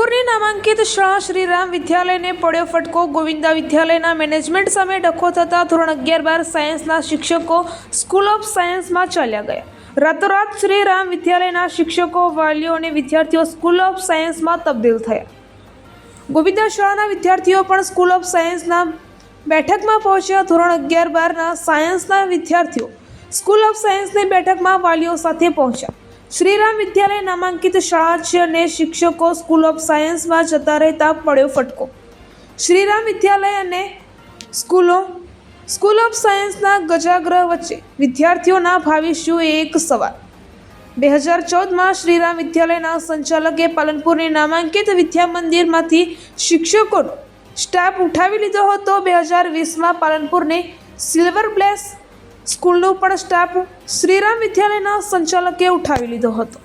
પાલનપુરની નામાંકિત શાળા શ્રીરામ વિદ્યાલયને પડ્યો ફટકો। ગોવિંદા વિદ્યાલયના મેનેજમેન્ટ સામે ડખો થતાં ધોરણ 11-12 સાયન્સના શિક્ષકો સ્કૂલ ઓફ સાયન્સમાં ચાલ્યા ગયા। રાતોરાત શ્રીરામ વિદ્યાલયના શિક્ષકો, વાલીઓ અને વિદ્યાર્થીઓ સ્કૂલ ઓફ સાયન્સમાં તબદીલ થયા। ગોવિંદા શાળાના વિદ્યાર્થીઓ પણ સ્કૂલ ઓફ સાયન્સના બેઠકમાં પહોંચ્યા। ધોરણ 11-12ના સાયન્સના વિદ્યાર્થીઓ સ્કૂલ ઓફ સાયન્સની બેઠકમાં વાલીઓ સાથે પહોંચ્યા। શ્રીરામ વિદ્યાલય નામાંકિત શાળા છે અને શિક્ષકો સ્કૂલ ઓફ સાયન્સમાં જતા રહેતા પડ્યો ફટકો। શ્રીરામ વિદ્યાલય અને સ્કૂલ ઓફ સાયન્સના ગજાગ્રહ વચ્ચે વિદ્યાર્થીઓના ભાવિ શું એ એક સવાલ। 2014માં શ્રીરામ વિદ્યાલયના સંચાલકે પાલનપુરની નામાંકિત વિદ્યા મંદિરમાંથી શિક્ષકોનો સ્ટાફ ઉઠાવી લીધો હતો। 2020માં પાલનપુરની સિલ્વર બ્લેસ સ્કૂલનો પણ સ્ટાફ શ્રીરામ વિદ્યાલયના સંચાલકે ઉઠાવી લીધો હતો।